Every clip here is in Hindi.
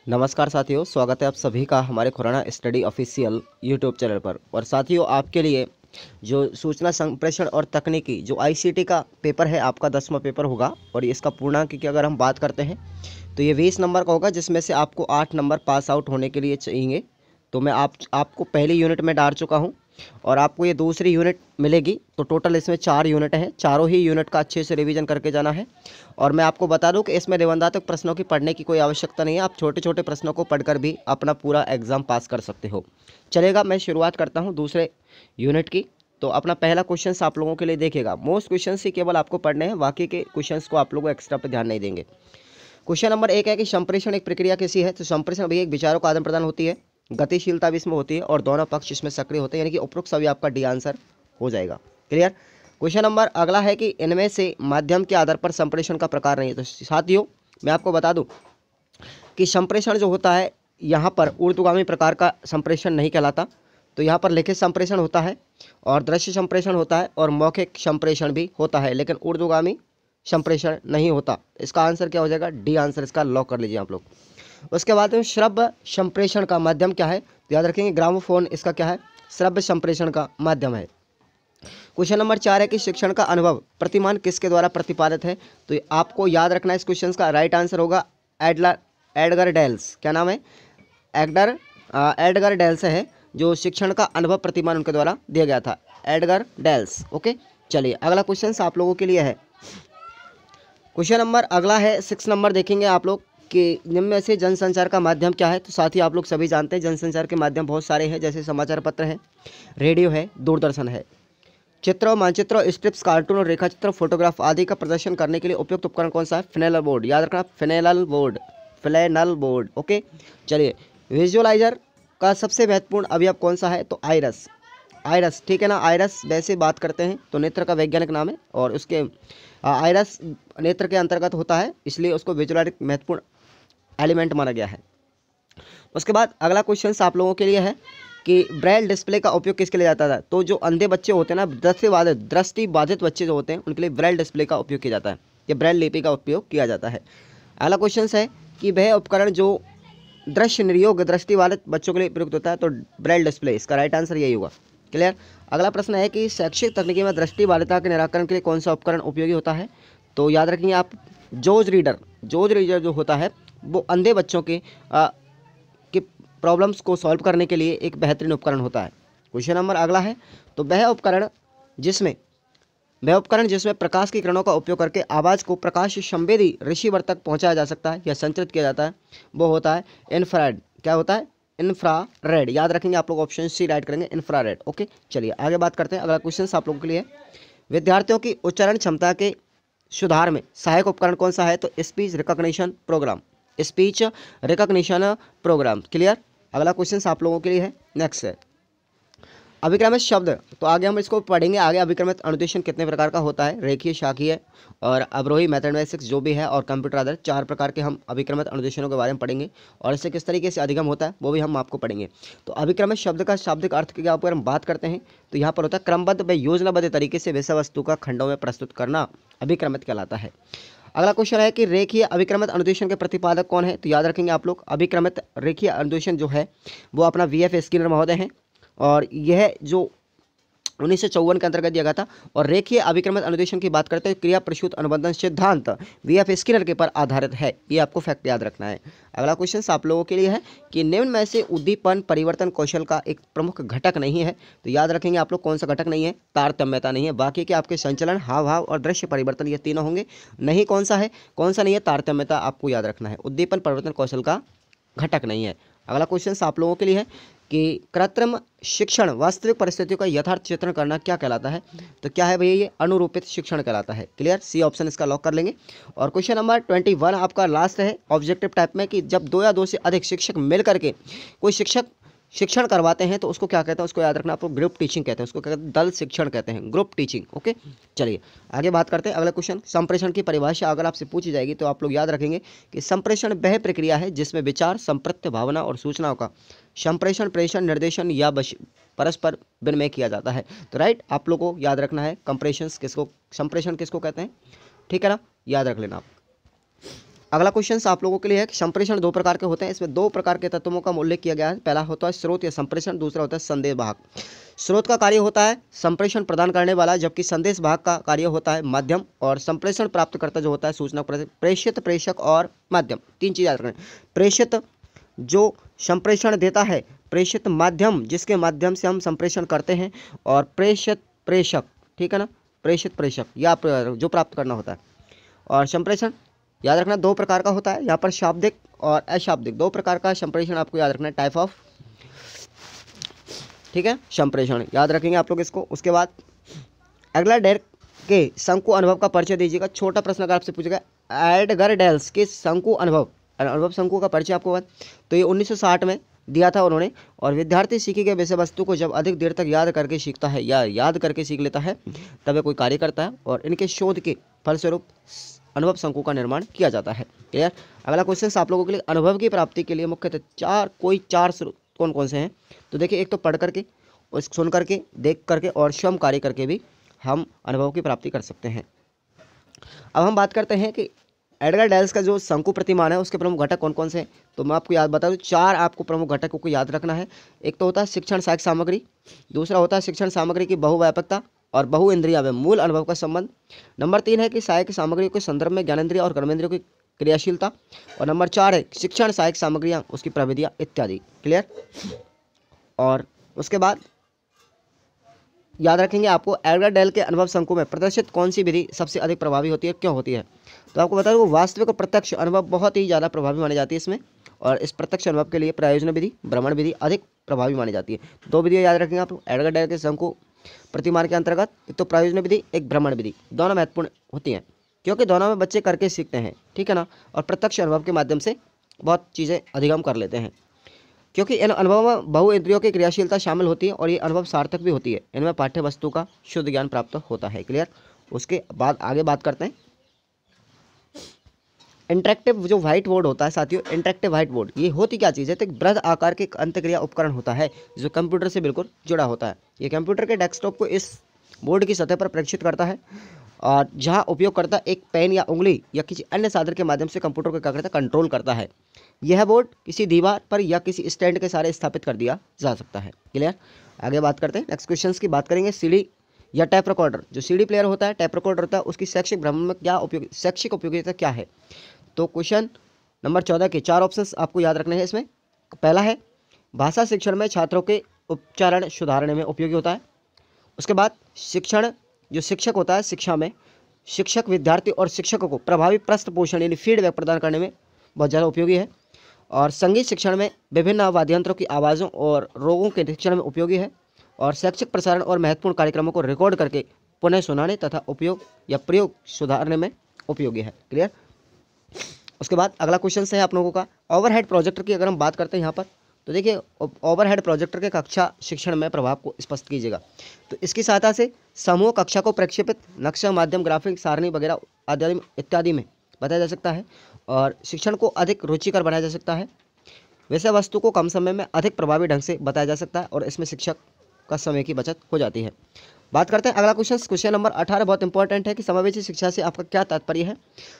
नमस्कार साथियों, स्वागत है आप सभी का हमारे Khurana study official YouTube channel पर। और साथियों, आपके लिए जो सूचना संप्रेषण और तकनीकी जो आईसीटी का पेपर है, आपका 10वां पेपर होगा। और इसका पूर्णांक की अगर हम बात करते हैं तो ये 20 नंबर का होगा, जिसमें से आपको 8 नंबर पास आउट होने के लिए चाहिए। तो मैं आपको पहली यूनिट में डाल चुका हूँ और आपको ये दूसरी यूनिट मिलेगी। तो टोटल इसमें 4 यूनिट हैं, चारों ही यूनिट का अच्छे से रिवीजन करके जाना है। और मैं आपको बता दूं कि इसमें निबंधात्मक प्रश्नों की पढ़ने की कोई आवश्यकता नहीं है। आप छोटे छोटे प्रश्नों को पढ़कर भी अपना पूरा एग्जाम पास कर सकते हो। चलेगा, मैं शुरुआत करता हूं दूसरे यूनिट की। तो अपना पहला क्वेश्चन आप लोगों के लिए देखेगा। मोस्ट क्वेश्चन ही केवल आपको पढ़ने हैं, बाकी के क्वेश्चंस को आप लोगों एक्स्ट्रा पर ध्यान नहीं देंगे। क्वेश्चन नंबर 1 है कि संप्रेषण एक प्रक्रिया कैसी है। तो संप्रेषण भी एक विचारों का आदान प्रदान होती है, गतिशीलता भी इसमें होती है और दोनों पक्ष इसमें सक्रिय होते हैं, यानी कि उपरोक्त सभी आपका डी आंसर हो जाएगा। क्लियर। क्वेश्चन नंबर अगला है कि इनमें से माध्यम के आधार पर संप्रेषण का प्रकार नहीं है। तो साथियों, मैं आपको बता दूं कि संप्रेषण जो होता है, यहाँ पर ऊर्ध्वगामी प्रकार का संप्रेषण नहीं कहलाता। तो यहाँ पर लिखित संप्रेषण होता है और दृश्य संप्रेषण होता है और मौखिक संप्रेषण भी होता है, लेकिन ऊर्ध्वगामी संप्रेषण नहीं होता। इसका आंसर क्या हो जाएगा? डी आंसर इसका लॉक कर लीजिए आप लोग। उसके बाद में श्रव्य संप्रेषण का माध्यम क्या है? तो याद रखेंगे ग्रामोफोन इसका क्या है? श्रव्य संप्रेषण का माध्यम है। क्वेश्चन नंबर 4 है कि शिक्षण का अनुभव प्रतिमान किसके द्वारा प्रतिपादित है। तो आपको याद रखना है, इस क्वेश्चन का राइट आंसर होगा एडगर डेल्स। क्या नाम है? एडगर डेल्स है, जो शिक्षण का अनुभव प्रतिमान उनके द्वारा दिया गया था, एडगर डेल्स। ओके, चलिए अगला क्वेश्चन आप लोगों के लिए है। क्वेश्चन नंबर अगला है 6 नंबर, देखेंगे आप लोग कि निम्न में से जनसंचार का माध्यम क्या है। तो साथ ही आप लोग सभी जानते हैं जनसंचार के माध्यम बहुत सारे हैं, जैसे समाचार पत्र है, रेडियो है, दूरदर्शन है। चित्र, मानचित्र, स्ट्रिप्स, कार्टून और रेखाचित्र, फोटोग्राफ आदि का प्रदर्शन करने के लिए उपयुक्त उपकरण कौन सा है? Flannel board. याद रखना, flannel board, flannel board. Okay, चलिए विजुअलाइजर का सबसे महत्वपूर्ण अवयव कौन सा है? तो आइरस। आइरस, ठीक है ना। आइरस वैसे बात करते हैं तो नेत्र का वैज्ञानिक नाम है और उसके आइरस नेत्र के अंतर्गत होता है, इसलिए उसको विजुअलाइजर महत्वपूर्ण एलिमेंट माना गया है। उसके बाद अगला क्वेश्चन आप लोगों के लिए है कि ब्रेल डिस्प्ले का उपयोग किसके लिए जाता था। तो जो अंधे बच्चे होते हैं ना, दृष्टिबाधित बच्चे जो होते हैं, उनके लिए ब्रेल डिस्प्ले का उपयोग किया जाता है, या ब्रेल लिपि का उपयोग किया जाता है। अगला क्वेश्चन है कि वह उपकरण जो दृश्य निर्योग दृष्टिबाधित बच्चों के लिए प्रयुक्त होता है, तो ब्रेल डिस्प्ले, इसका राइट आंसर यही होगा। क्लियर। अगला प्रश्न है कि शैक्षिक तकनीकी में दृष्टिबाधिता के निराकरण के लिए कौन सा उपकरण उपयोगी होता है। तो याद रखेंगे आप, जोज रीडर जो होता है वो अंधे बच्चों के प्रॉब्लम्स को सॉल्व करने के लिए एक बेहतरीन उपकरण होता है। क्वेश्चन नंबर अगला है, तो वह उपकरण जिसमें प्रकाश की किरणों का उपयोग करके आवाज़ को प्रकाश संवेदी रिसीवर तक पहुंचाया जा सकता है या संचरित किया जाता है, वो होता है इंफ्रारेड। क्या होता है? इंफ्रारेड। याद रखेंगे आप लोग, ऑप्शन सी राइट करेंगे, इंफ्रारेड। ओके, चलिए आगे बात करते हैं। अगला क्वेश्चन आप लोगों के लिए, विद्यार्थियों की उच्चारण क्षमता के सुधार में सहायक उपकरण कौन सा है? तो speech recognition program, speech recognition program. Clear. अगला क्वेश्चन आप लोगों के लिए है, नेक्स्ट है अभिक्रमित शब्द। तो आगे हम इसको पढ़ेंगे आगे। अभिक्रमित अनुदेशन कितने प्रकार का होता है? रेखीय, शाखीय और अवरोही, मैथमेटिक्स जो भी है, और कंप्यूटर आधारित, 4 प्रकार के हम अभिक्रमित अनुदेशनों के बारे में पढ़ेंगे और इससे किस तरीके से अधिगम होता है वो भी हम आपको पढ़ेंगे। तो अभिक्रमित शब्द का शाब्दिक अर्थ की अगर हम बात करते हैं तो यहाँ पर होता है क्रमबद्ध व योजनाबद्ध तरीके से विषय वस्तु का खंडों में प्रस्तुत करना अभिक्रमित कहलाता है। अगला क्वेश्चन है कि रेखीय अभिक्रमित अनुदेशन के प्रतिपादक कौन है। तो याद रखेंगे आप लोग, अभिक्रमित रेखीय अनुदेशन जो है वो अपना वीएफ स्किनर महोदय हैं, और यह जो 1954 के अंतर्गत दिया गया था। और रेखीय अभिक्रमित अनुदेशन की बात करते हैं, क्रिया प्रसूत अनुबंधन सिद्धांत वीएफ स्किनर के पर आधारित है। ये आपको फैक्ट याद रखना है। अगला क्वेश्चन आप लोगों के लिए है कि निम्न में से उद्दीपन परिवर्तन कौशल का एक प्रमुख घटक नहीं है। तो याद रखेंगे आप लोग, कौन सा घटक नहीं है? तारतम्यता नहीं है। बाकी के आपके संचलन, हाव भाव और दृश्य परिवर्तन, ये तीनों होंगे। नहीं, कौन सा है? कौन सा नहीं है? तारतम्यता आपको याद रखना है, उद्दीपन परिवर्तन कौशल का घटक नहीं है। अगला क्वेश्चन आप लोगों के लिए है कि कृत्रिम शिक्षण वास्तविक परिस्थितियों का यथार्थ चित्रण करना क्या कहलाता है। तो क्या है भैया? ये अनुरूपित शिक्षण कहलाता है। क्लियर, सी ऑप्शन इसका लॉक कर लेंगे। और क्वेश्चन नंबर 21 आपका लास्ट है ऑब्जेक्टिव टाइप में, कि जब 2 या 2 से अधिक शिक्षक मिल करके कोई शिक्षण करवाते हैं तो उसको क्या कहते हैं? उसको याद रखना, आपको ग्रुप टीचिंग कहते हैं, उसको कहते हैं दल शिक्षण कहते हैं, ग्रुप टीचिंग। ओके, चलिए आगे बात करते हैं। अगला क्वेश्चन, संप्रेषण की परिभाषा अगर आपसे पूछी जाएगी तो आप लोग याद रखेंगे कि संप्रेषण वह प्रक्रिया है जिसमें विचार, संप्रत्य, भावना और सूचनाओं का संप्रेषण, प्रेषण, निर्देशन या परस्पर विनिमय किया जाता है। तो राइट, आप लोगों को याद रखना है संप्रेषण किसको कहते हैं। ठीक है ना, याद रख लेना आप। अगला क्वेश्चन आप लोगों के लिए है कि संप्रेषण दो प्रकार के होते हैं। इसमें दो प्रकार के तत्वों का उल्लेख किया गया है। पहला होता है स्रोत या संप्रेषण, दूसरा होता है संदेश वाहक। स्रोत का कार्य होता है संप्रेषण प्रदान करने वाला, जबकि संदेश वाहक का कार्य होता है माध्यम, और संप्रेषण प्राप्तकर्ता जो होता है सूचना प्रेषित, प्रेषक और माध्यम। तीन चीज़ याद रखना। प्रेषित जो संप्रेषण देता है, प्रेषित माध्यम जिसके माध्यम से हम संप्रेषण करते हैं, और प्रेषित प्रेषक, ठीक है ना, प्रेषित प्रेषक या जो प्राप्त करना होता है। और संप्रेषण याद रखना दो प्रकार का होता है, यहाँ पर शाब्दिक और अशाब्दिक दो प्रकार का संप्रेषण आपको याद रखना है, टाइप ऑफ, ठीक है, संप्रेषण याद रखेंगे आप लोग इसको। उसके बाद अगला डेल के शंकु अनुभव का परिचय दीजिएगा। छोटा प्रश्न अगर आपसे पूछेगा एडगर डेल्स के शंकु अनुभव शंकु का परिचय आपको बता, तो ये 1960 में दिया था उन्होंने। और विद्यार्थी सीखी गई विषय वस्तु को जब अधिक देर तक याद करके सीखता है या याद करके सीख लेता है तब वह कोई कार्य करता है, और इनके शोध के फलस्वरूप अनुभव शंकु का निर्माण किया जाता है। क्लियर। अगला क्वेश्चन आप लोगों के लिए, अनुभव की प्राप्ति के लिए मुख्यतः चार स्रोत कौन कौन से हैं? तो देखिए, एक तो पढ़ करके, सुन करके, देख करके और स्वयं कार्य करके भी हम अनुभव की प्राप्ति कर सकते हैं। अब हम बात करते हैं कि एडगर डेल्स का जो शंकु प्रतिमान है उसके प्रमुख घटक कौन कौन से हैं। तो मैं आपको याद बता दूं, चार आपको प्रमुख घटकों को याद रखना है। एक तो होता है शिक्षण सहायक सामग्री, दूसरा होता है शिक्षण सामग्री की बहुव्यापकता और बहु इंद्रिया में मूल अनुभव का संबंध। नंबर 3 है कि सहायक सामग्री के संदर्भ में ज्ञानेंद्रिय और कर्मेंद्रियों की क्रियाशीलता। और नंबर 4 है शिक्षण सहायक सामग्रियाँ, उसकी प्रविधियाँ इत्यादि। क्लियर। और उसके बाद याद रखेंगे आपको एडगर डेल के अनुभव शंकु में प्रदर्शित कौन सी विधि सबसे अधिक प्रभावी होती है, क्यों होती है? तो आपको बता दूं, वास्तविक और प्रत्यक्ष अनुभव बहुत ही ज़्यादा प्रभावी मानी जाती है इसमें, और इस प्रत्यक्ष अनुभव के लिए प्रयोजन विधि, भ्रमण विधि अधिक प्रभावी मानी जाती है। दो विधियाँ याद रखेंगे आप एडगर डेल के शंकु प्रतिमान के अंतर्गत, एक तो प्रयोजन विधि, एक भ्रमण विधि। दोनों महत्वपूर्ण होती हैं क्योंकि दोनों में बच्चे करके सीखते हैं, ठीक है ना, और प्रत्यक्ष अनुभव के माध्यम से बहुत चीज़ें अधिगम कर लेते हैं, क्योंकि इन अनुभवों में बहु इंद्रियों की क्रियाशीलता शामिल होती है और ये अनुभव सार्थक भी होती है। इनमें पाठ्य वस्तु का शुद्ध ज्ञान प्राप्त होता है। क्लियर। उसके बाद आगे बात करते हैं इंटरेक्टिव जो व्हाइट बोर्ड होता है साथियों। इंटरेक्टिव व्हाइट बोर्ड ये होती क्या चीज़ है? तो एक वृहद आकार के अंतक्रिया उपकरण होता है जो कंप्यूटर से बिल्कुल जुड़ा होता है। ये कंप्यूटर के डेस्कटॉप को इस बोर्ड की सतह पर प्रेक्षित करता है, और जहाँ उपयोगकर्ता एक पेन या उंगली या किसी अन्य साधन के माध्यम से कंप्यूटर को क्या करता है, कंट्रोल करता है। यह बोर्ड किसी दीवार पर या किसी स्टैंड के सहारे स्थापित कर दिया जा सकता है। क्लियर। आगे बात करते हैं, नेक्स्ट क्वेश्चन की बात करेंगे। सीडी या टैप रिकॉर्डर, जो सीडी प्लेयर होता है, टैप रिकॉर्डर होता है, उसकी शैक्षिक भ्रमण में क्या शैक्षिक उपयोगिता क्या है? तो क्वेश्चन नंबर 14 के 4 ऑप्शंस आपको याद रखने हैं इसमें। पहला है भाषा शिक्षण में छात्रों के उच्चारण सुधारने में उपयोगी होता है। उसके बाद शिक्षण जो शिक्षक होता है, शिक्षा में शिक्षक विद्यार्थी और शिक्षकों को प्रभावी प्रश्न पोषण यानी फीडबैक प्रदान करने में बहुत ज़्यादा उपयोगी है। और संगीत शिक्षण में विभिन्न वाद्य यंत्रों की आवाज़ों और रोगों के निरीक्षण में उपयोगी है। और शैक्षिक प्रसारण और महत्वपूर्ण कार्यक्रमों को रिकॉर्ड करके पुनः सुनाने तथा उपयोग या प्रयोग सुधारने में उपयोगी है। क्लियर। उसके बाद अगला क्वेश्चन है आप लोगों का ओवरहेड प्रोजेक्टर की। अगर हम बात करते हैं यहाँ पर, तो देखिए ओवरहेड प्रोजेक्टर के कक्षा शिक्षण में प्रभाव को स्पष्ट कीजिएगा। तो इसकी सहायता से समूह कक्षा को प्रक्षेपित नक्शा, माध्यम, ग्राफिक, सारणी वगैरह आदि इत्यादि में बताया जा सकता है, और शिक्षण को अधिक रुचिकर बनाया जा सकता है। विषय वस्तु को कम समय में अधिक प्रभावी ढंग से बताया जा सकता है, और इसमें शिक्षक का समय की बचत हो जाती है। बात करते हैं अगला क्वेश्चन नंबर 18 बहुत इंपॉर्टेंट है कि समावेशी शिक्षा से आपका क्या तात्पर्य है?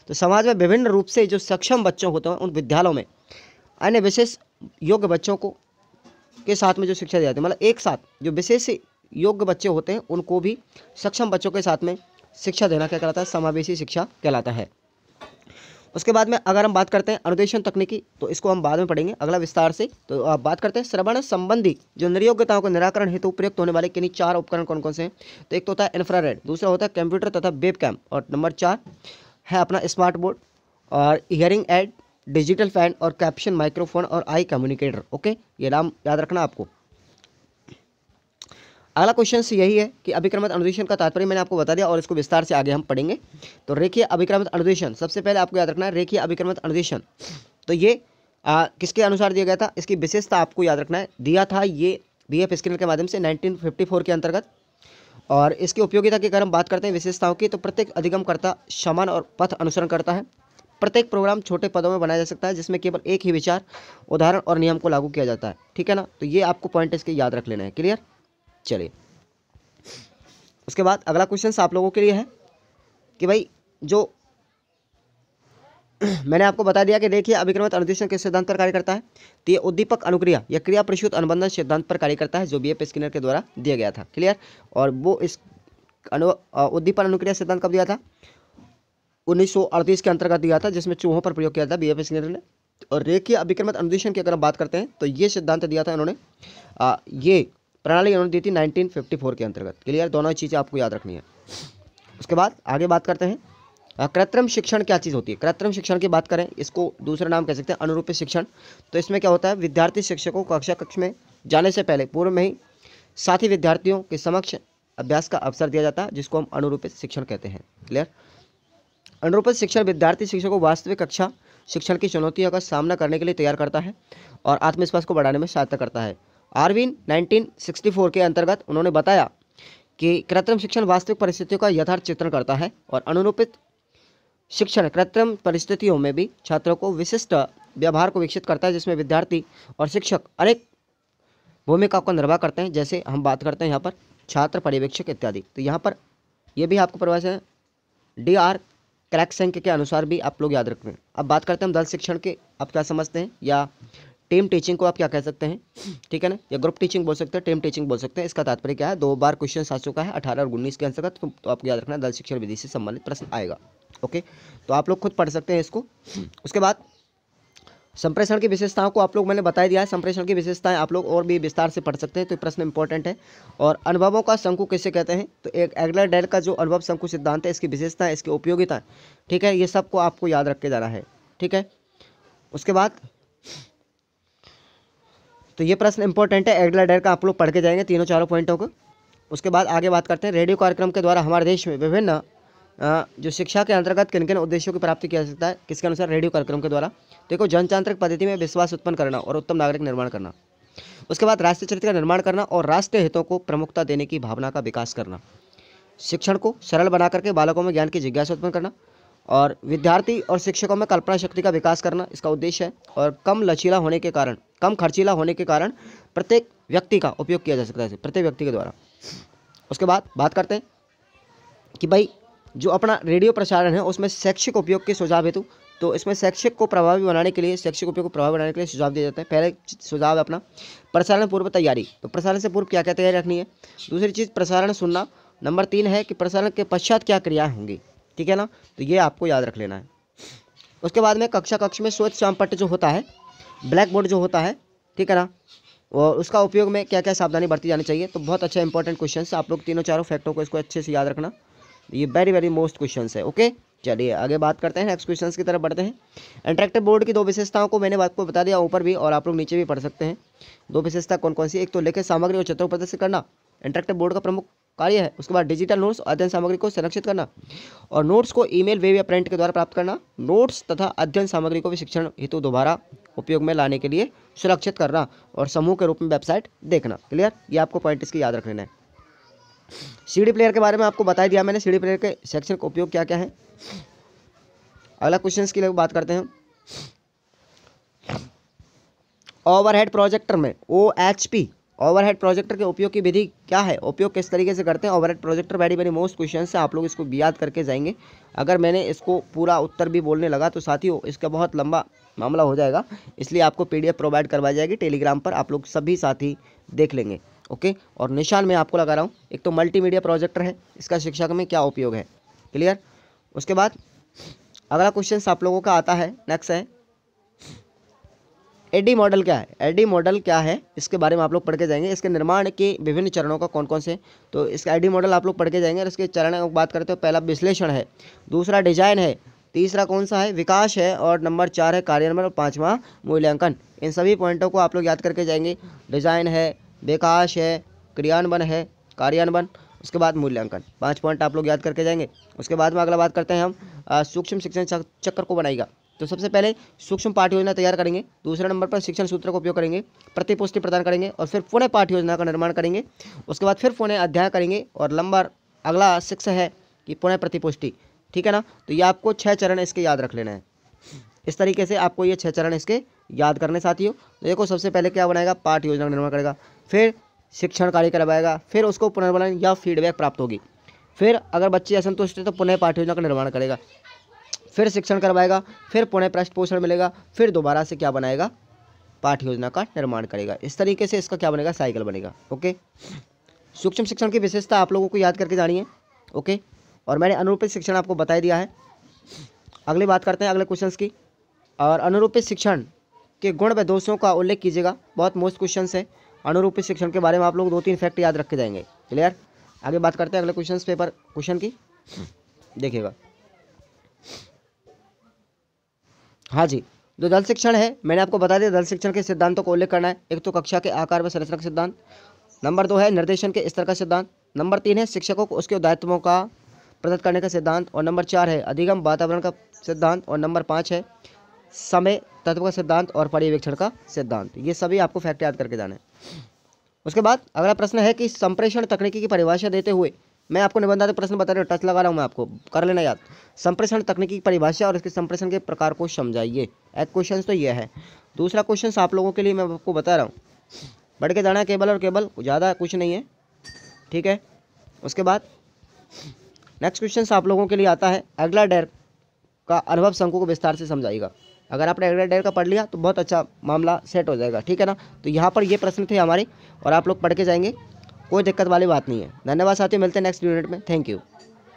तो समाज में विभिन्न रूप से जो सक्षम बच्चे होते हैं उन विद्यालयों में अन्य विशेष योग्य बच्चों को के साथ में जो शिक्षा दी जाती है, मतलब एक साथ जो विशेष योग्य बच्चे होते हैं उनको भी सक्षम बच्चों के साथ में शिक्षा देना क्या कहलाता है? समावेशी शिक्षा कहलाता है। उसके बाद में अगर हम बात करते हैं अनुदेशन तकनीकी, तो इसको हम बाद में पढ़ेंगे अगला विस्तार से। तो आप बात करते हैं श्रवण संबंधी जो निर्योग्यताओं के निराकरण हेतु उपयुक्त होने वाले किन्हीं 4 उपकरण कौन कौन से हैं? तो एक तो होता है इंफ्रारेड, दूसरा होता है कंप्यूटर तथा वेब कैम, और नंबर 4 है अपना स्मार्ट बोर्ड और हियरिंग एड, डिजिटल फैन और कैप्शन माइक्रोफोन और आई कम्युनिकेटर। ओके, ये नाम याद रखना आपको। अगला क्वेश्चन यही है कि अभिक्रमित अनुदेशन का तात्पर्य मैंने आपको बता दिया, और इसको विस्तार से आगे हम पढ़ेंगे। तो रेखीय अभिक्रमित अनुदेशन सबसे पहले आपको याद रखना है। रेखीय अभिक्रमित अनुदेशन तो ये किसके अनुसार दिया गया था? इसकी विशेषता आपको याद रखना है। दिया था ये बीएफ स्क्रीनर के माध्यम से 1954 के अंतर्गत। और इसकी उपयोगिता की अगर हम बात करते हैं विशेषताओं की, तो प्रत्येक अधिगमकर्ता समान और पथ अनुसरण करता है। प्रत्येक प्रोग्राम छोटे पदों में बनाया जा सकता है जिसमें केवल एक ही विचार, उदाहरण और नियम को लागू किया जाता है। ठीक है ना। तो ये आपको पॉइंट इसके याद रख लेना है। क्लियर। चलिए, उसके बाद अगला क्वेश्चन आप लोगों के लिए है कि भाई जो मैंने आपको बता दिया कि देखिए अभिक्रमित अनुदेशन किस सिद्धांत पर कार्य करता है, तो ये उद्दीपक अनुक्रिया या क्रिया प्रसूत अनुबंधन सिद्धांत पर कार्य करता है, जो बीएफ स्किनर के द्वारा दिया गया था। क्लियर। और वो इस उद्दीपन अनुक्रिया सिद्धांत कब दिया था? 1938 के अंतर्गत दिया था, जिसमें चूहों पर प्रयोग किया था बीएफ स्किनर ने। और रेखीय अभिक्रमित अनुदेशन की अगर हम बात करते हैं तो ये सिद्धांत दिया था इन्होंने, ये प्रणाली इन्होंने दी थी 1954 के अंतर्गत। क्लियर। दोनों चीज़ें आपको याद रखनी है। उसके बाद आगे बात करते हैं कृत्रिम शिक्षण क्या चीज़ होती है। कृत्रिम शिक्षण की बात करें, इसको दूसरा नाम कह सकते हैं अनुरूपित शिक्षण। तो इसमें क्या होता है, विद्यार्थी शिक्षकों को कक्ष में जाने से पहले पूर्व में ही साथी विद्यार्थियों के समक्ष अभ्यास का अवसर दिया जाता है, जिसको हम अनुरूपित शिक्षण कहते हैं। क्लियर। अनुरूपित शिक्षण विद्यार्थी शिक्षकों को वास्तविक कक्षा शिक्षण की चुनौतियों का सामना करने के लिए तैयार करता है और आत्मविश्वास को बढ़ाने में सहायता करता है। आर्विन 1964 के अंतर्गत उन्होंने बताया कि कृत्रिम शिक्षण वास्तविक परिस्थितियों का यथार्थ चित्रण करता है और अनुरूपित शिक्षण कृत्रिम परिस्थितियों में भी छात्रों को विशिष्ट व्यवहार को विकसित करता है, जिसमें विद्यार्थी और शिक्षक अनेक भूमिका को निर्वाह करते हैं। जैसे हम बात करते हैं यहाँ पर छात्र, पर्यवेक्षक इत्यादि। तो यहाँ पर यह भी आपको परिभाषा है DR क्रैक्सेंक के अनुसार भी आप लोग याद रखें। अब बात करते हैं हम दल शिक्षण के, आप क्या समझते हैं, या टीम टीचिंग को आप क्या कह सकते हैं, ठीक है ना, या ग्रुप टीचिंग बोल सकते हैं, टीम टीचिंग बोल सकते हैं। इसका तात्पर्य क्या है, 2 बार क्वेश्चन आ चुका है 18 और 19 के अंतर्गत, तो आपको याद रखना दल शिक्षण विधि से संबंधित प्रश्न आएगा। ओके, तो आप लोग खुद पढ़ सकते हैं इसको। उसके बाद संप्रेषण की विशेषताओं को आप लोग मैंने बता दिया है। संप्रेषण की विशेषताएं आप लोग और भी विस्तार से पढ़ सकते हैं, तो प्रश्न इंपॉर्टेंट है। और अनुभवों का शंकु किसे कहते हैं, तो एक एग्लर-डेल का जो अनुभव शंकु सिद्धांत है, इसकी विशेषताएं, इसकी उपयोगिता, ठीक है, ये सबको आपको याद रख के जाना है। ठीक है। उसके बाद तो ये प्रश्न इंपॉर्टेंट है, एग्लर-डेल का आप लोग पढ़ के जाएंगे तीनों चारों पॉइंटों को। उसके बाद आगे बात करते हैं रेडियो कार्यक्रम के द्वारा हमारे देश में विभिन्न जो शिक्षा के अंतर्गत किन किन उद्देश्यों की प्राप्ति किया जा सकता है, किसके अनुसार, रेडियो कार्यक्रम के द्वारा। देखो, जनतांत्रिक पद्धति में विश्वास उत्पन्न करना और उत्तम नागरिक निर्माण करना। उसके बाद राष्ट्रीय चरित्र का निर्माण करना और राष्ट्रीय हितों को प्रमुखता देने की भावना का विकास करना। शिक्षण को सरल बना करके बालकों में ज्ञान की जिज्ञासा उत्पन्न करना और विद्यार्थी और शिक्षकों में कल्पना शक्ति का विकास करना इसका उद्देश्य है। और कम खर्चीला होने के कारण प्रत्येक व्यक्ति का उपयोग किया जा सकता है, प्रत्येक व्यक्ति के द्वारा। उसके बाद बात करते हैं कि भाई जो अपना रेडियो प्रसारण है उसमें शैक्षिक उपयोग के सुझाव हेतु, तो इसमें शैक्षिक उपयोग को प्रभावी बनाने के लिए सुझाव दिया जाता है। पहले सुझाव है अपना प्रसारण पूर्व तैयारी, तो प्रसारण से पूर्व क्या क्या तैयारी रखनी है। दूसरी चीज़ प्रसारण सुनना। नंबर 3 है कि प्रसारण के पश्चात क्या क्रियाएं होंगी, ठीक है ना, तो ये आपको याद रख लेना है। उसके बाद में कक्ष में श्वेत श्यामपट्ट जो होता है, ब्लैक बोर्ड जो होता है, ठीक है ना, और उसका उपयोग में क्या क्या सावधानी बरती जानी चाहिए। तो बहुत अच्छा इंपॉर्टेंट क्वेश्चन है, आप लोग तीनों चारों फैक्टों को इसको अच्छे से याद रखना, ये वेरी वेरी मोस्ट क्वेश्चन है। ओके, चलिए आगे बात करते हैं, नेक्स्ट क्वेश्चन की तरफ बढ़ते हैं। इंटरेक्टिव बोर्ड की 2 विशेषताओं को मैंने आपको बता दिया ऊपर भी, और आप लोग नीचे भी पढ़ सकते हैं। 2 विशेषता कौन कौन सी, एक तो लिखित सामग्री और चित्रों को प्रदर्शित करना, इंटरेक्टिव बोर्ड का प्रमुख कार्य है। उसके बाद डिजिटल नोट्स अध्ययन सामग्री को संरक्षित करना और नोट्स को ईमेल, वेब या प्रिंट के द्वारा प्राप्त करना। नोट्स तथा अध्ययन सामग्री को भी शिक्षण हेतु दोबारा उपयोग में लाने के लिए सुरक्षित करना और समूह के रूप में वेबसाइट देखना। क्लियर, ये आपको पॉइंट इसकी याद रख लेना है। CD प्लेयर के बारे में आपको बता दिया मैंने, CD प्लेयर के शैक्षणिक उपयोग क्या क्या है। अगला क्वेश्चन की लिए बात करते हैं। ओवरहेड प्रोजेक्टर में OHP ओवरहेड प्रोजेक्टर के उपयोग की विधि क्या है, उपयोग किस तरीके से करते हैं। Overhead projector very very most question है, आप लोग इसको याद करके जाएंगे। अगर मैंने इसको पूरा उत्तर भी बोलने लगा तो साथियों इसका बहुत लंबा मामला हो जाएगा, इसलिए आपको PDF प्रोवाइड करवाई जाएगी टेलीग्राम पर, आप लोग सभी साथी देख लेंगे। ओके, और निशान में आपको लगा रहा हूँ, एक तो मल्टीमीडिया प्रोजेक्टर है, इसका शिक्षा में क्या उपयोग है। क्लियर। उसके बाद अगला क्वेश्चन आप लोगों का आता है, नेक्स्ट है AD मॉडल क्या है। AD मॉडल क्या है, इसके बारे में आप लोग पढ़ के जाएंगे। इसके निर्माण के विभिन्न चरणों का कौन कौन से, तो इसका AD मॉडल आप लोग पढ़ के जाएंगे। और इसके चरण की बात करते हो, पहला विश्लेषण है, दूसरा डिजाइन है, तीसरा कौन सा है, विकास है, और नंबर 4 है कार्यान्वयन, और 5वां मूल्यांकन। इन सभी पॉइंटों को आप लोग याद करके जाएंगे। डिजाइन है, विकास है, क्रियान्वयन है, कार्यान्वयन, उसके बाद मूल्यांकन, 5 पॉइंट आप लोग याद करके जाएंगे। उसके बाद में अगला बात करते हैं हम सूक्ष्म शिक्षण चक्र को बनाएगा। तो सबसे पहले सूक्ष्म पाठ्य योजना तैयार करेंगे, दूसरे नंबर पर शिक्षण सूत्र का उपयोग करेंगे, प्रतिपुष्टि प्रदान करेंगे, और फिर पुनः पाठ्य योजना का निर्माण करेंगे। उसके बाद फिर पुनः अध्याय करेंगे, और नंबर अगला 6 है कि पुनः प्रतिपुष्टि, ठीक है ना। तो ये आपको 6 चरण इसके याद रख लेना है। इस तरीके से आपको ये 6 चरण इसके याद करने साथियों। तो देखो, सबसे पहले क्या बनाएगा, पाठ्य योजना का निर्माण करेगा, फिर शिक्षण कार्य करवाएगा, फिर उसको पुनर्बलन या फीडबैक प्राप्त होगी, फिर अगर बच्चे असंतुष्ट है तो पुनः पाठ्य योजना का निर्माण करेगा, फिर शिक्षण करवाएगा, फिर पुनः पृष्ठ पोषण मिलेगा, फिर दोबारा से क्या बनाएगा, पाठ्य योजना का निर्माण करेगा। इस तरीके से इसका क्या बनेगा, साइकिल बनेगा। ओके, सूक्ष्म शिक्षण की विशेषता आप लोगों को याद करके जानी है। ओके, और मैंने अनुरूपित शिक्षण आपको बता दिया है। अगली बात करते हैं अगले क्वेश्चंस की। और अनुरूपित शिक्षण के गुण व दोषों का उल्लेख कीजिएगा। बहुत मोस्ट क्वेश्चन है, अनुरूपित शिक्षण के बारे में आप लोग 2-3 फैक्ट याद रख के जाएंगे। क्लियर। आगे बात करते हैं अगले क्वेश्चन की। देखिएगा, हाँ जी, जो दल शिक्षण है मैंने आपको बता दिया, दल शिक्षण के सिद्धांतों को उल्लेख करना है। एक तो कक्षा के आकार व संरचना का सिद्धांत, नंबर 2 है निर्देशन के स्तर का सिद्धांत, नंबर 3 है शिक्षकों को उसके दायित्वों का प्रदत्त करने का सिद्धांत, और नंबर 4 है अधिगम वातावरण का सिद्धांत, और नंबर 5 है समय तत्व का सिद्धांत और पर्यवेक्षण का सिद्धांत। ये सभी आपको फैक्ट याद करके जाना है। उसके बाद अगला प्रश्न है कि संप्रेषण तकनीकी की परिभाषा देते हुए, मैं आपको निबंधात्मक प्रश्न बता रहा हूँ, टच लगा रहा हूँ मैं, आपको कर लेना याद। संप्रेषण तकनीकी की परिभाषा और इसके संप्रेषण के प्रकार को समझाइए। एक क्वेश्चन तो ये है। दूसरा क्वेश्चन आप लोगों के लिए मैं आपको बता रहा हूँ, बढ़ के जाना है केवल और केवल, ज़्यादा कुछ नहीं है, ठीक है। उसके बाद नेक्स्ट क्वेश्चन आप लोगों के लिए आता है, अगला डेर का अनुभव शंकु को विस्तार से समझाइएगा। अगर आपने अगला डेर का पढ़ लिया तो बहुत अच्छा मामला सेट हो जाएगा, ठीक है ना। तो यहाँ पर ये प्रश्न थे हमारे, और आप लोग पढ़ के जाएंगे, कोई दिक्कत वाली बात नहीं है। धन्यवाद साथियों, मिलते हैं नेक्स्ट यूनिट में। Thank you.